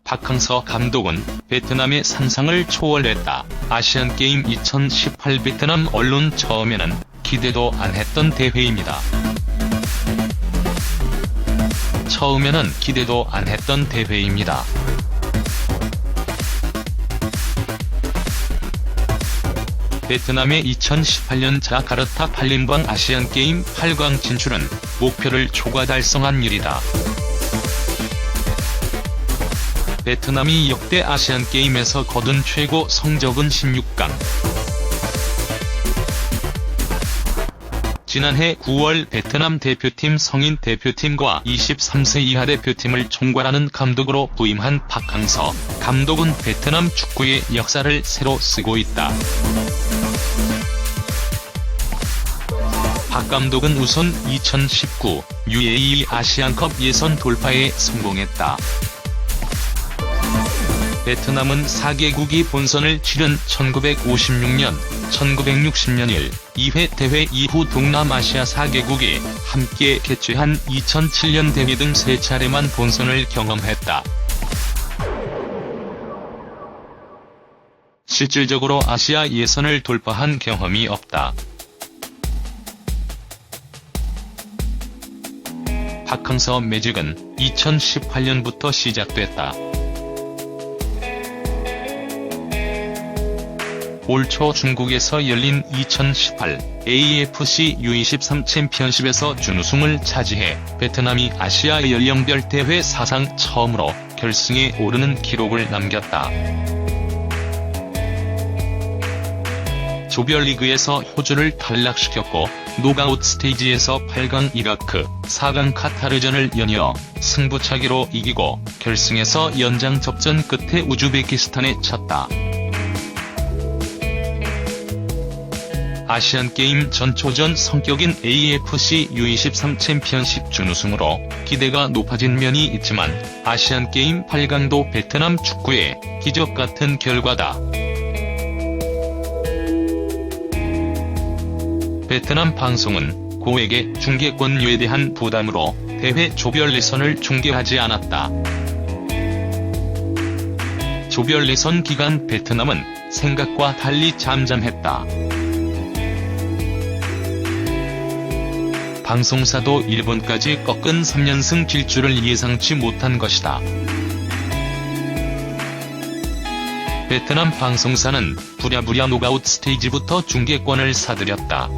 박항서 감독은 베트남의 상상을 초월했다. 아시안게임 2018 베트남 언론 처음에는 기대도 안 했던 대회입니다. 처음에는 기대도 안 했던 대회입니다. 베트남의 2018년 자카르타 팔렘방 아시안게임 8강 진출은 목표를 초과 달성한 일이다. 베트남이 역대 아시안게임에서 거둔 최고 성적은 16강. 지난해 9월 베트남 대표팀 성인 대표팀과 23세 이하 대표팀을 총괄하는 감독으로 부임한 박항서 감독은 베트남 축구의 역사를 새로 쓰고 있다. 박 감독은 우선 2019 UAE 아시안컵 예선 돌파에 성공했다. 베트남은 4개국이 본선을 치른 1956년, 1960년 2회 대회 이후 동남아시아 4개국이 함께 개최한 2007년 대회 등 3차례만 본선을 경험했다. 실질적으로 아시아 예선을 돌파한 경험이 없다. 박항서 매직은 2018년부터 시작됐다. 올 초 중국에서 열린 2018 AFC U23 챔피언십에서 준우승을 차지해 베트남이 아시아 연령별 대회 사상 처음으로 결승에 오르는 기록을 남겼다. 조별리그에서 호주를 탈락시켰고 노가웃 스테이지에서 8강 이라크, 4강 카타르전을 연이어 승부차기로 이기고 결승에서 연장 접전 끝에 우즈베키스탄에 쳤다. 아시안게임 전초전 성격인 AFC U23 챔피언십 준우승으로 기대가 높아진 면이 있지만 아시안게임 8강도 베트남 축구의 기적 같은 결과다. 베트남 방송은 고액의 중계권료에 대한 부담으로 대회 조별 예선을 중계하지 않았다. 조별 예선 기간 베트남은 생각과 달리 잠잠했다. 방송사도 일본까지 꺾은 3연승 질주를 예상치 못한 것이다. 베트남 방송사는 부랴부랴 노가웃 스테이지부터 중계권을 사들였다.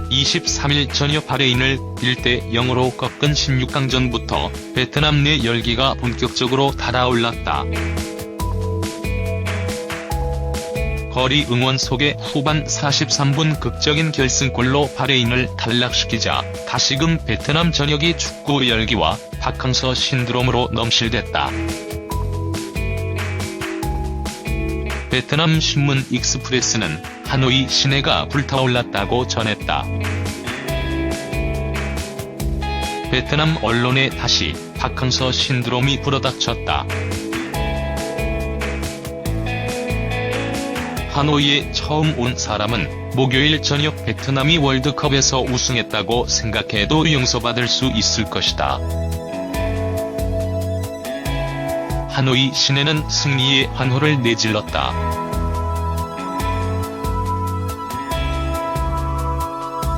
23일 저녁 바레인을 1대0으로 꺾은 16강전부터 베트남 내 열기가 본격적으로 달아올랐다. 거리 응원 속에 후반 43분 극적인 결승골로 바레인을 탈락시키자 다시금 베트남 전역이 축구 열기와 박항서 신드롬으로 넘실댔다. 베트남 신문 익스프레스는 하노이 시내가 불타올랐다고 전했다. 베트남 언론에 다시 박항서 신드롬이 불어닥쳤다. 하노이에 처음 온 사람은 목요일 저녁 베트남이 월드컵에서 우승했다고 생각해도 용서받을 수 있을 것이다. 하노이 시내는 승리의 환호를 내질렀다.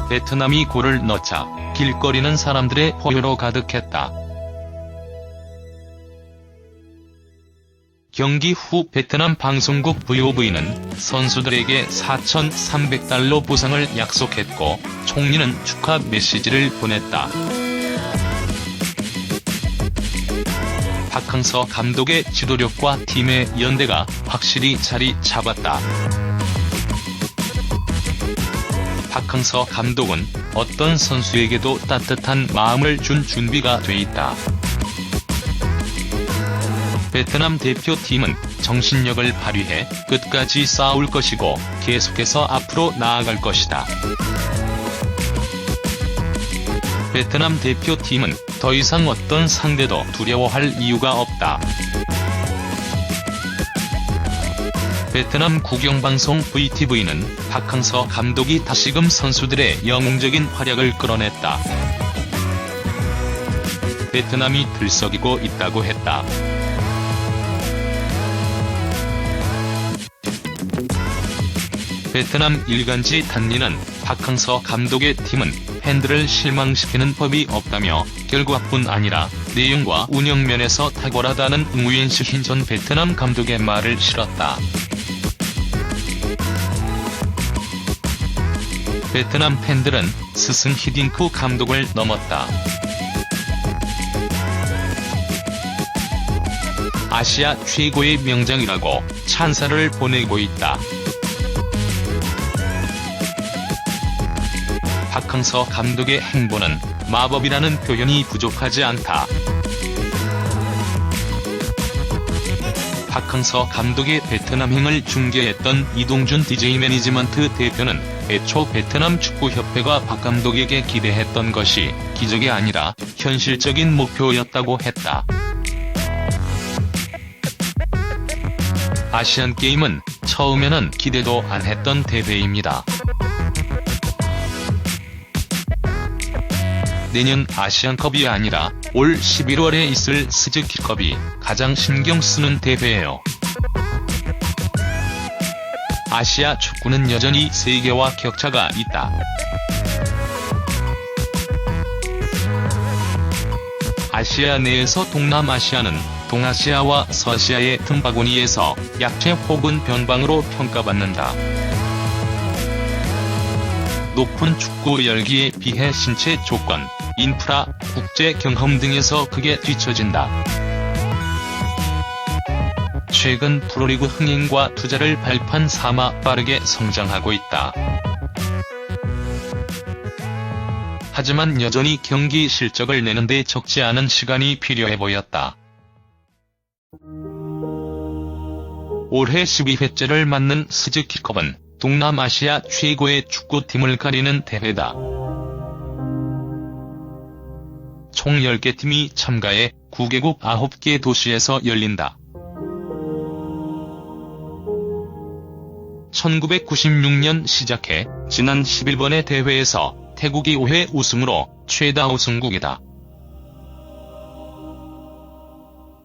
베트남이 골을 넣자 길거리는 사람들의 호요로 가득했다. 경기 후 베트남 방송국 VOV는 선수들에게 4,300달러 보상을 약속했고 총리는 축하 메시지를 보냈다. 박항서 감독의 지도력과 팀의 연대가 확실히 자리 잡았다. 박항서 감독은 어떤 선수에게도 따뜻한 마음을 준 준비가 돼 있다. 베트남 대표팀은 정신력을 발휘해 끝까지 싸울 것이고 계속해서 앞으로 나아갈 것이다. 베트남 대표팀은 더 이상 어떤 상대도 두려워할 이유가 없다. 베트남 국영방송 VTV는 박항서 감독이 다시금 선수들의 영웅적인 활약을 끌어냈다. 베트남이 들썩이고 있다고 했다. 베트남 일간지 단리는 박항서 감독의 팀은 팬들을 실망시키는 법이 없다며 결과뿐 아니라 내용과 운영면에서 탁월하다는 nguyen Xuyen Hinh 전 베트남 감독의 말을 실었다. 베트남 팬들은 스승 히딩크 감독을 넘었다. 아시아 최고의 명장이라고 찬사를 보내고 있다. 박항서 감독의 행보는 마법이라는 표현이 부족하지 않다. 박항서 감독의 베트남행을 중계했던 이동준 DJ 매니지먼트 대표는 애초 베트남 축구협회가 박 감독에게 기대했던 것이 기적이 아니라 현실적인 목표였다고 했다. 아시안게임은 처음에는 기대도 안 했던 대회입니다. 내년 아시안컵이 아니라 올 11월에 있을 스즈키컵이 가장 신경 쓰는 대회예요. 아시아 축구는 여전히 세계와 격차가 있다. 아시아 내에서 동남아시아는 동아시아와 서아시아의 틈바구니에서 약체 혹은 변방으로 평가받는다. 높은 축구 열기에 비해 신체 조건, 인프라, 국제 경험 등에서 크게 뒤처진다. 최근 프로리그 흥행과 투자를 발판 삼아 빠르게 성장하고 있다. 하지만 여전히 경기 실적을 내는데 적지 않은 시간이 필요해 보였다. 올해 12회째를 맞는 스즈키컵은 동남아시아 최고의 축구팀을 가리는 대회다. 총 10개 팀이 참가해 9개국 9개 도시에서 열린다. 1996년 시작해 지난 11번의 대회에서 태국이 5회 우승으로 최다 우승국이다.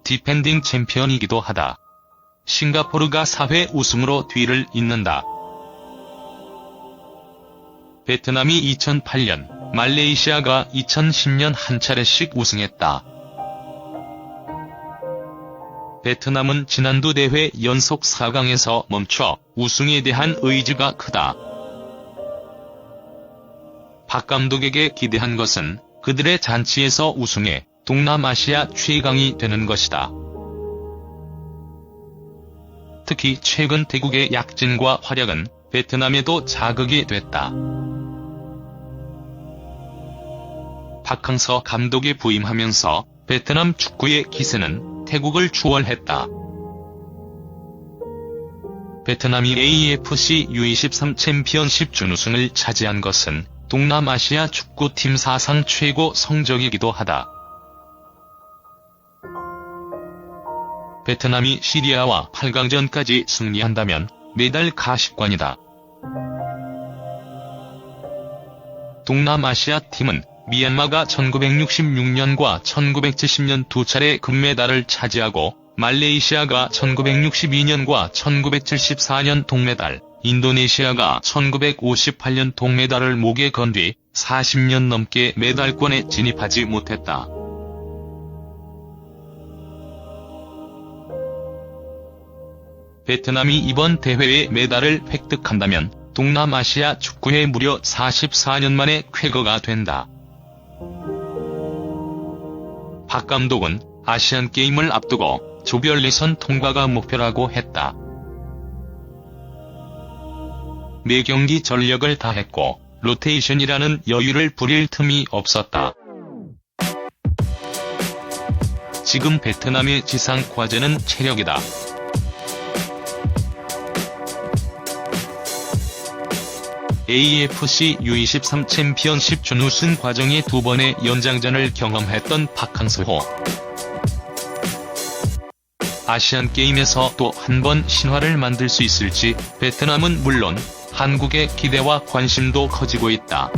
디펜딩 챔피언이기도 하다. 싱가포르가 4회 우승으로 뒤를 잇는다. 베트남이 2008년, 말레이시아가 2010년 한 차례씩 우승했다. 베트남은 지난두 대회 연속 4강에서 멈춰 우승에 대한 의지가 크다. 박 감독에게 기대한 것은 그들의 잔치에서 우승해 동남아시아 최강이 되는 것이다. 특히 최근 태국의 약진과 활약은 베트남에도 자극이 됐다. 박항서 감독이 부임하면서 베트남 축구의 기세는 태국을 추월했다. 베트남이 AFC U23 챔피언십 준우승을 차지한 것은 동남아시아 축구팀 사상 최고 성적이기도 하다. 베트남이 시리아와 8강전까지 승리한다면 메달 가십관이다. 동남아시아 팀은 미얀마가 1966년과 1970년 두 차례 금메달을 차지하고 말레이시아가 1962년과 1974년 동메달, 인도네시아가 1958년 동메달을 목에 건 뒤 40년 넘게 메달권에 진입하지 못했다. 베트남이 이번 대회에 메달을 획득한다면 동남아시아 축구에 무려 44년 만에 쾌거가 된다. 박 감독은 아시안게임을 앞두고 조별 예선 통과가 목표라고 했다. 매 경기 전력을 다했고 로테이션이라는 여유를 부릴 틈이 없었다. 지금 베트남의 지상 과제는 체력이다. AFC U23 챔피언십 준우승 과정의 두 번의 연장전을 경험했던 박항서. 아시안게임에서 또 한 번 신화를 만들 수 있을지 베트남은 물론 한국의 기대와 관심도 커지고 있다.